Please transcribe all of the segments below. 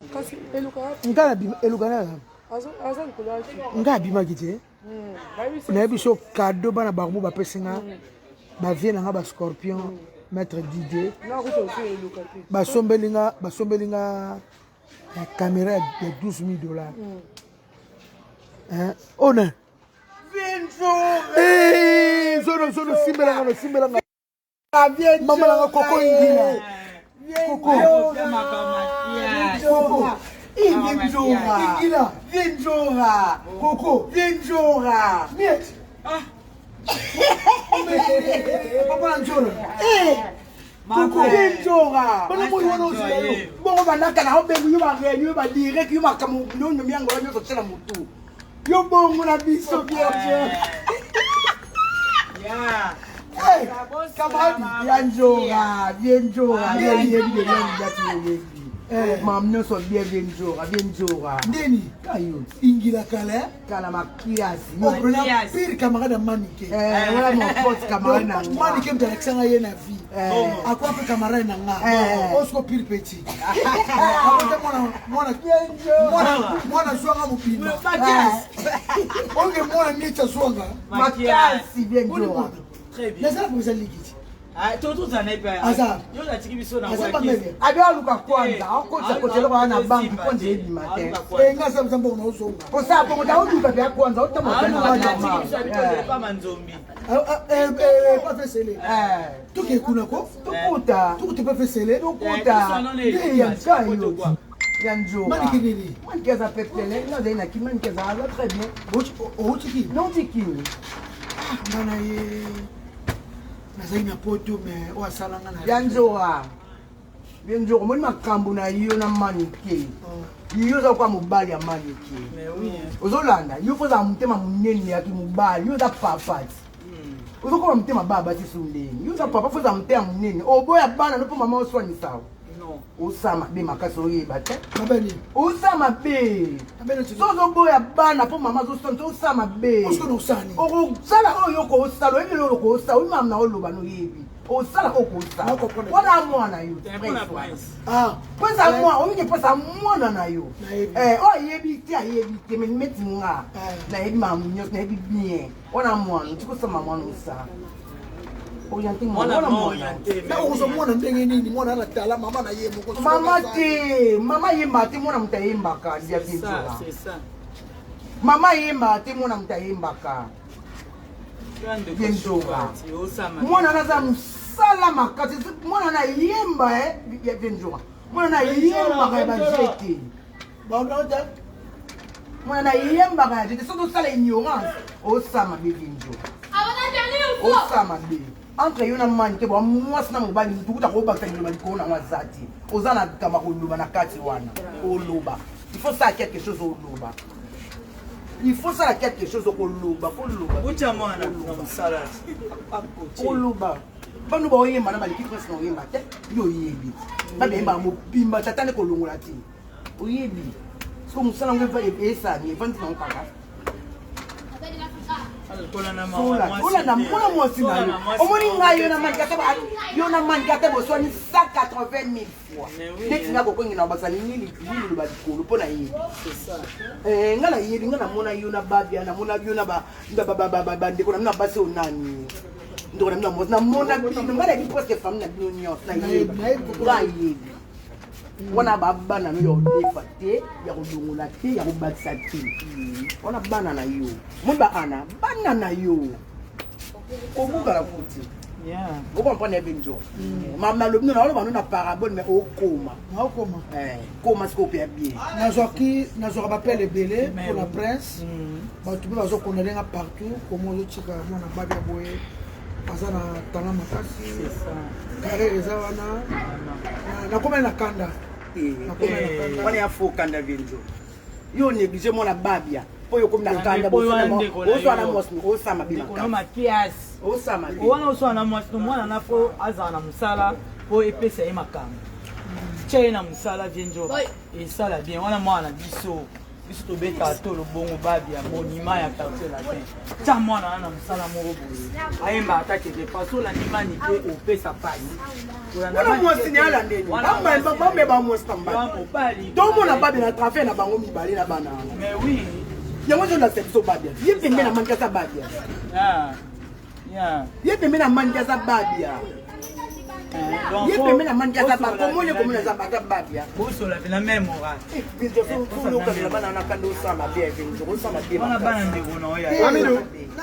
Kasi eluka. Nga bima eluka na. Aza likolo. Nga bima kite. Na biso cadeau bana bango ba pesinga. Ba vie na nga ba scorpion maître Didier. Na ko to eluka. Ba sombelinga la caméra de $12,000. Hein? Ona. Eh, sono simbelanga. Mama la koko ingila. Koko. Vinjora. Koko. Vinjora. Niet. Papa Njora. Koko. Vinjora. Bana mo wana osilo. Bongo banaka na obengu yuba réunion ba direct yuba kamu nyono miango la nyoto tsela mutu. Yo bongo na biso bien. Yeah. Hey, kamadi Vinjora. Mamno so bien Vinjora. Ndeni. Ayo. Ingila kale. Kala makiasi. Mon pire camarade manike. Voilà mon pote camarade na. Manike mtalexanga ye na vie. Akwa pe camarade na nga. Osko pire petit. Akote mwana zwanga mupima. Onge mwana nicha zwanga. Makiasi Vinjora. Très bien. Nazala pour ça ligiti. Ah, tout ça n'est pas. Azar. Yo la tiki biso na Azar wa pas ki. mele. Abi aluka kwanza. Akocha kochelo na banki konde ebi matin. Nga sa mzambo na usonga. Pour ça pour ta oluka bya kwanza utamo Ah, tena la tiki wa biso jamaa. pas manzombi. Pas fait sceller. Tout qui est kunako. Tukuta. Tout tu peux faire sceller. Tukuta. Yankayo. Yanjora. Manike nini. Manike za pepele. Na zaina ki manike za ala très bien. Ochiki. Non tiki. Ngana ye. Nazali na poto mais o asalanga na. Yanjora. Yanjora moni makambo na yo na manike. Yo za kwa mobali ya manike. Mais oui. Ozolanda, yo foza mutema munene ya ki mobali, yo za papati. Ozokoma mutema baba ti sundeni. Yo za papa foza mutema munene. Oboya bana no po mama oswani sawa. Non. Osama be makaso yeba te. Mabeni. Osama be. Mabeni tu. Sozo boya bana po mama zo sonto osama be. Osko no sani. Oko sala oyo ko osalo, ebi lo ko osalo, imam na oloba no yebi. Osala ko osalo. Wala mwana yo. Ah. Pesa mwana, omi pesa mwana na yo. O yebi ti ayebi te men meti nga. Na yebi mamunyo, na yebi bien. Wana mwana, tiko sama mwana osala. Orienté mwana orienté. Na uzo mwana ndenge nini mwana ana tala mama na ye moko. Mama yemba te mwana mutayemba ka dia Vinjora. C'est ça. Mama yemba te mwana mutayemba ka. Vinjora. Mwana naza musala makati mwana na yemba ya Vinjora. Mwana na yemba ka ba jete. Baoda. Mwana na yemba ka jete soto sala ignorance. Osama be Vinjora. Osama be. Entre yo na manike bo mwasi na mobali tukuta ko bakta ni mobali ko na wazati. Ozana kama ko luba na kati wana. Oloba. Il faut ça quelque chose au loba. Il faut ça quelque chose au loba. Ucha mwana na msala. Oloba. Banu ba oyemba na maliki presse na oyemba te. Yo yebi. Ba bemba mo bimba tatane ko longola ti. Oyebi. So musala ngwe va esa ni vanti na nkaka. Ola na mwana mwasi na yo. Omoni nga yo na mankata ba yo na mankata bo swani 180,000 fois. Neti nga ko ngina basani nini ba dikolo pona yebi. C'est ça. Ngala yebi ngana mona yo na babia na mona yo na ba ndeko na basi onani. Ndeko na mona bino ngala di presque femme na bino nyos na yebi. Nga yebi. Wana bana no yo defa te ya ko dongola te ya ko bakisa te. Wana bana na yo. Mumba ana bana na yo. Ko buka la futi. Yeah. Vous comprenez Vinjora. Mama lo no na ba na parabole mais au coma. Okoma. Coma scopé bien. Nazoka bapele belé pour la presse. Ba tu bazo kondelenga partout comme ozo chika mwana babia boye. Azana tanga makasi. C'est ça. Kare ezawana. Na koma na kanda. Wana ya fo kanda Vinjora. Yo négligé mona babia. Po yo komna kanda bo oswana mosni osama bina. Ko ma kiasi. Osama. Wana oswana mosni mwana na po azana musala po epesa ye makambo. Tchai na musala Vinjora. Et ça la bien wana mwana biso. biso tobeta to lobongo babi ya monima ya quartier latin tia mwana na mosala moko boye ayemba atake te parce olandimani te opesa pasi wana mwasi ni alandeni bameba mwasi tambali tomona babi na trafe na bango mibale na bana mais oui yango ezolakisa biso babia ye pembe na manki aza babia ye pembe na manki aza babia ye pembe na manki aza babia komoni komoni aza babia bosola pena même moral okabela bana na kanda osala bien osala bien wana bana ndeko na oyo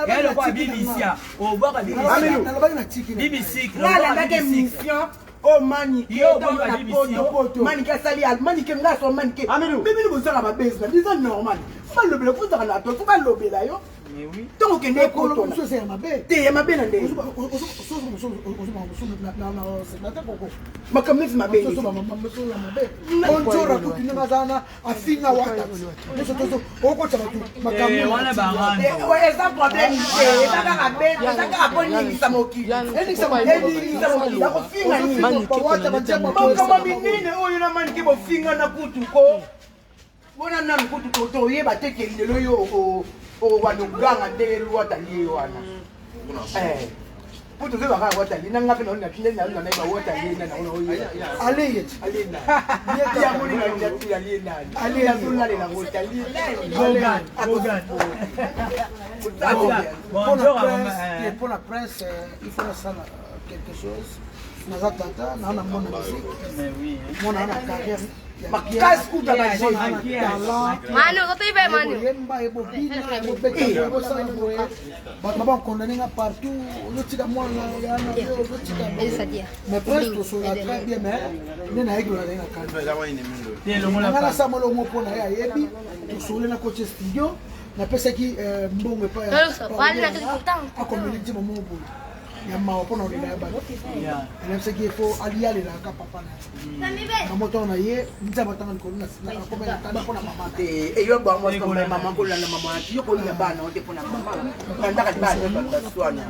yalo kwa bibisia obaka bibisia nalandaki émission o manike otanga poto manike asali manike ngaso manike bibini bozala babezi na biza normal balobela kuzaka na to balobela yo ntongo okende ekotona te ya mabe na ndenge makambo neti mabe onjora kutinanga zana afinga wata okotsa batu makambo eza problème te eza kaka poningisa mokili yakofinga nini makambo minene oyo na manike bofinga na kutuko bona nanu kutuko toyeba tekeli lelo yo wanoganga ndenge watali wana puto ze baka watali nanga pena ona tinde na na watali na na aleye alena ya moni na ya alena alena tula le na watali Bogan pour la presse il faut ça quelque chose naza tata na mona musique mais oui mona na carrière makasi kuta ba jeune Manu, kau tu ibu Manu. yemba ebobina ebobeta ebosala boye bato na bakondane nga partout ozotika mwana yana ozotika mais presque tosola très bien mais nde nayeki olazali na kanga nga nasala molongo mpo na ye ayebi tosole na coach studio napesaki mbongo epai akomeli ntima moko boye ya mawa mpona olela ya bato elabisaki efo alialelaka papa na na moto na ye nzambe atanga likolo nakomela kanda mpona mama te eyo bamwa mama kolanda mama yo kolinga bana ote mpona mama kandaka bana baswana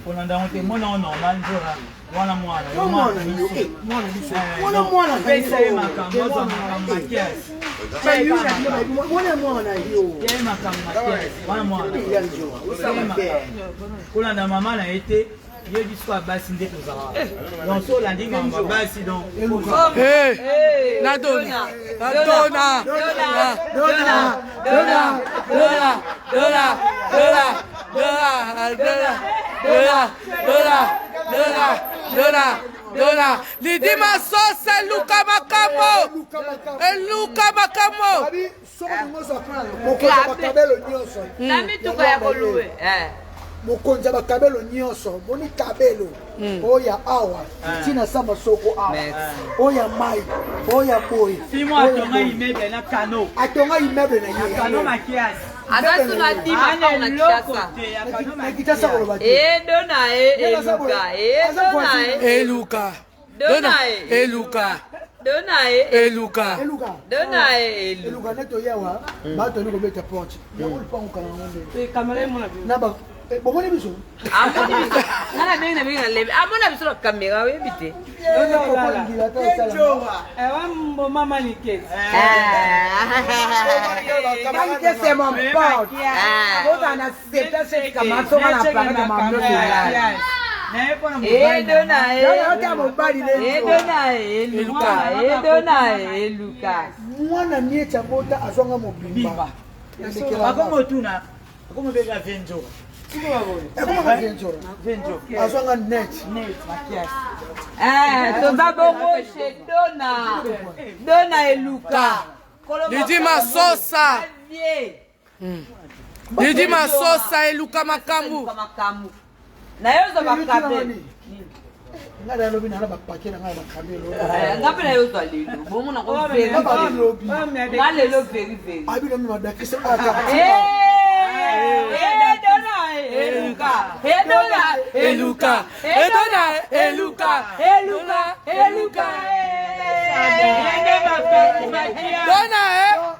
kolanda ngo te mona o normal nzora wana mwana mwana pesa ye makambo aza makambo makiasi mwana mwana yo ye makambo makiasi wana mwana kolanda mama na ye te ye biso abasi nde tozalaka donc so olandi makambo abasi donc Dona, Lidima Sosa, Luka Makamo, Luka Makamo. mokonzi bakabelo nyonso moni kabelo oya awa tina samba soko awa oya mai oya boy fimo atonga immeuble na kano atonga immeuble na ye kano makiasi Ada suna di makau na kiasa. nakitasa koloba Dona Eluka. Eluka. Dona Eluka. Dona Eluka. Dona eluka neto yawa bato ni kobeta porte yango lipango kana ngombe kamera mona bi. naba bomoni biso Amona biso. Nana bengi na lebe. Amona biso na kamera we bite. ewa mbo mama nike Manike c'est mon pote. Oza na septa c'est kama songa na panga de mamlo de Dona ota mobali le Dona Eluka. Dona Eluka. mwana niecha bota azonga mobimba akomotuna akomobeka venjo azonga net makiasi toza bongo chez Dona Eluka. Lidima Sosa. Lidima Sosa, Eluka Makambu. Na yozo bakabe. ngada alobi na bapake na ngai bakabelo Ngapi na yozo lelo. Bomo na ko veri. Ngalelo veri. abino mi madakisa aka Dona Eluka. Dona Eluka. Dona Eluka. Eluka. Dona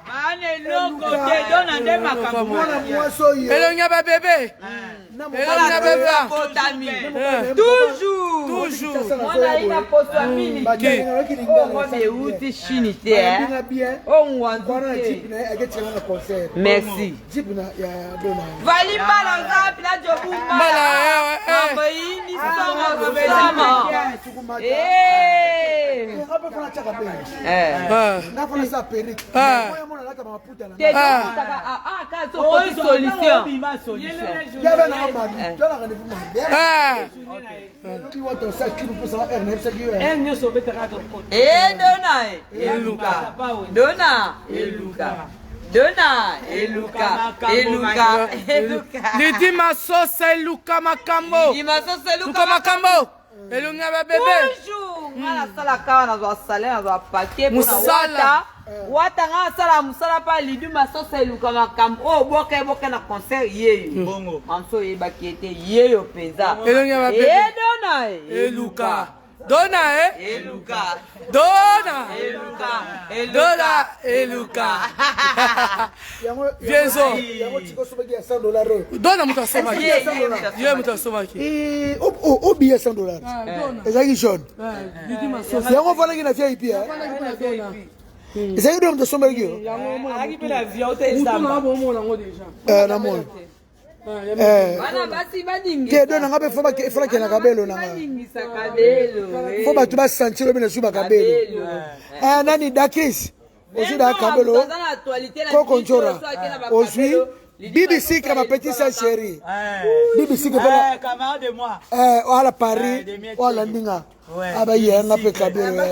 Mane loko te dona nde makambo mwana mwasi oyo Elonya ba bébé. Elonga beba. Toujours. Mwana ina poso mini. Oh, moi mais où tu chinité hein? Oh, moi. Merci. Vali malanga pila jobu mala. Maboini sama. Lidi Masosa Eluka Makambo. Eluka Makambo. Elonga ba bébé. Bonjour. Ngala sala kawa na zo salaire na zo paquet pour wata. Wata nga sala musala pa Lidi Masosa Eluka Makambo. Oh boka na concert yeyo. Bongo. Amso yeba kiete yeyo peza. Elonga ba bébé. Edona Eluka. Dona Eluka. Dona Eluka. Dona Eluka. Vienzo. Dona muta somaki. Ye muta somaki. Au billet $100. Ezaki jaune. Yango fana ki na VIP hein. Ezaki do muta somaki yo. Aki pe la vie auto ezamba. Na mona. Bana basi badingi. Ke dona ngabe foba ke na kabelo na nga. Badingisa kabelo. Foba tu ba sentir bina suba kabelo. Nani Dakis. Ozu da kabelo. Koko Njora. Ozu BBC comme petit sœur chérie. BBC que voilà. Camarade de moi. Voilà Paris. Voilà Ndinga. Aba yenga pe kabelo.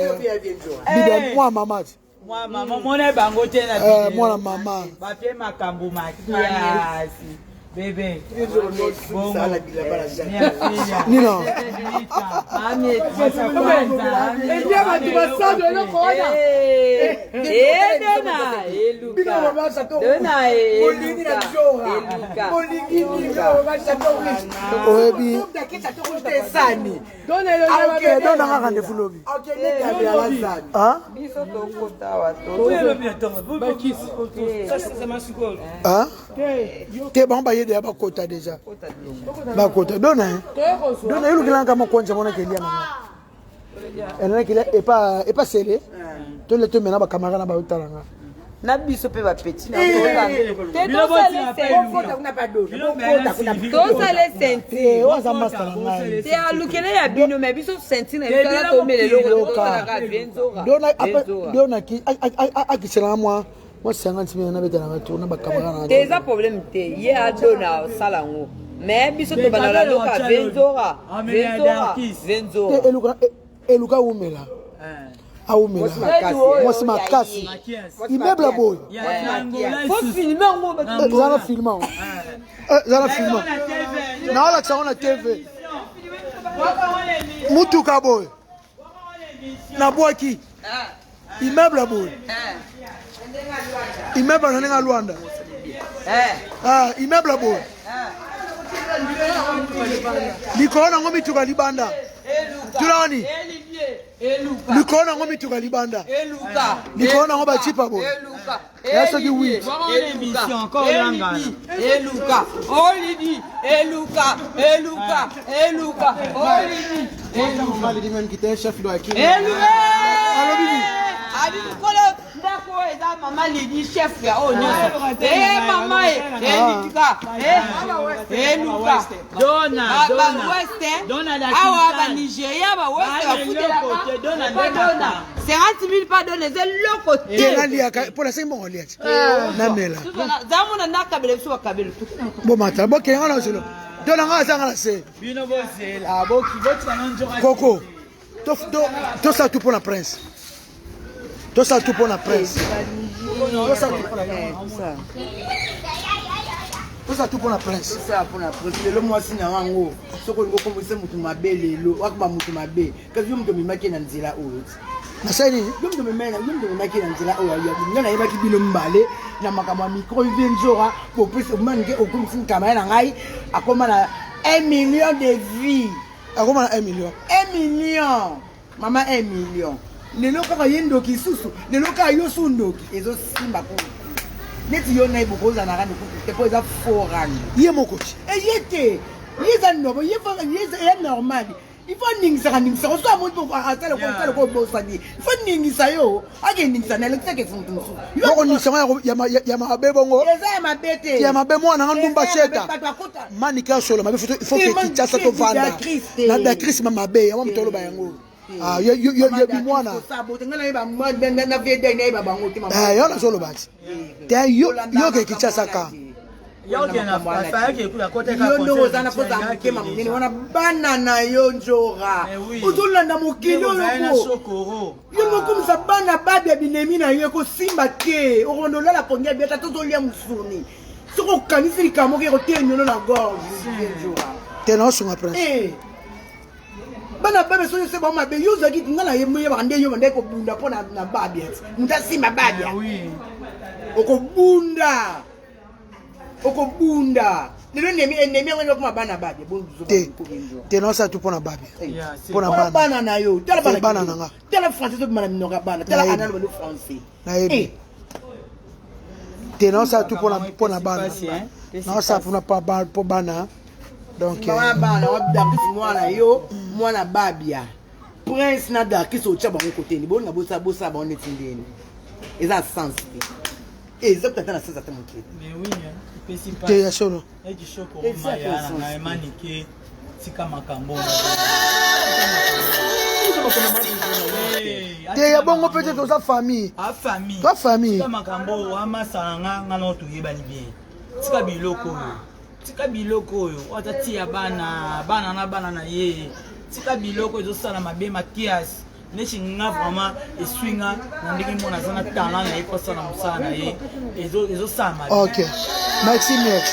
Bibi moi maman. Moi maman mon bango tena. Moi la maman. Papier makambu makiasi. Bébé. Nino. Ya bakota déjà. Bakota dona. Dona ilu kilanga kama konja mona kelia na. Elle est pas scellé. Tous les deux maintenant ba camarade na ba utalanga. Na biso pe ba petit na to sale senti o za master na. Te alukele ya bino me biso senti na biso to melelo ka benzora. Dona ki akisela moi. Moi 50 000 na beta na tourna ba camarade na. Des problème te ye adona salango. Mais biso to banala loka benzora. Eluka umela. Aumela. Moi c'est ma casse. Immeuble boy. Faut filmer ngo ba. Zana filmant. Zana filmant. Na la tsana TV. Mutuka boy. Na boaki. Immeuble boy. Immeuble na Luanda. Immeuble boy. Nikona ngomi tuka libanda. Tulani. Nikona ngomi tuka libanda. Nikona ngoba chipa boy. Yaso ki wi. Émission encore yanga. Eluka. Olidi. Eluka. Olidi. Eluka li dimen ki te chef do aki. Eluka. Alobidi. Abi kolo ndako eza mama lidi chef ya onyoso. Mama Eluka. Eluka. Dona. Awa ba Nigeria ba west afute dona. 50 000 pas donné, c'est le côté. Pour la 5 mois, Namela. Zamuna na kabele so kabele. Bon matin, bon qui ngana solo. Dona ngana sanga se. Bino bozela, boki na njora. Coco. To ça tout pour la presse. To ça tout pour la presse. To ça tout pour la presse. Tout ça tout pour la presse. Ça pour la presse. Le mois si na wango. Soko ngo komisa mutu mabele lo. Wakuba mutu mabe. Kazi mtu mimaki na nzila oyo. Nasali yumdo maki na nzila oyo ya ngana yeba ki bino mbale na makama micro venzora pour plus manke okumsin kamera na ngai akoma na 1 million de vies. Akoma na 1 million. 1 million. Mama 1 million. Lelo kaka yendo ki susu. Lelo ka yo sundoki ezo simba ko. Neti yo na ibukoza na rani te ko eza foran. Ye mokochi. Eyete. yeza nobo yeza normal il faut ningisa on soit mon pour atteindre le contact ko bosani il faut ningisa yo ake ningisa na lekisa ke funtu yo ko ningisa ya mabe bongo yeza mabete ya mabe mwana ngandumba cheta mani ka solo mabe il faut que kitasa to vanda na da Chris mabe ya mtolo ba yango ah yo mwana na vede na ba bango ti mama yo na solo bati te yo ke kitasa ka yo ndozana koza mukema munene wana bana na yo njora uzolanda mokili oyoko yo mokumisa bana babi ya binemi na yo kosimba te okondolala pongia biata tozolia musuni soko okanisi likambo ke kotenyono na gorge njora te na osunga prince bana babi soyo se bama be yo zaki ngala yemoye bande yo bande ko bunda pona na babi muta simba babi okobunda okobunda lelo nemi ngene ko mabana babi bonzo te no sa tu pona babi pona bana na yo tala bana nanga tala français to bana minoka bana tala analo balo français na ebi te no sa tu pona bana no sa pona pa bana donc bana wabdakis mwana yo mwana babia prince na dakis o chaba ngo côté ni bona bosa ba on etindeni eza sens exactement na sens atemoke mais oui te ya solo eji shoko maya na imani ke tika makambo te ya bongo peut-être aux famille toi famille tika makambo amasanga ngano tuyebani bien tika biloko yo watati ya bana na ye tika biloko ezosala mabe makias neshi nga vraiment eswinga na ndenge mona zana talent na ikosa na musana ye ezosala mabe OK merci mec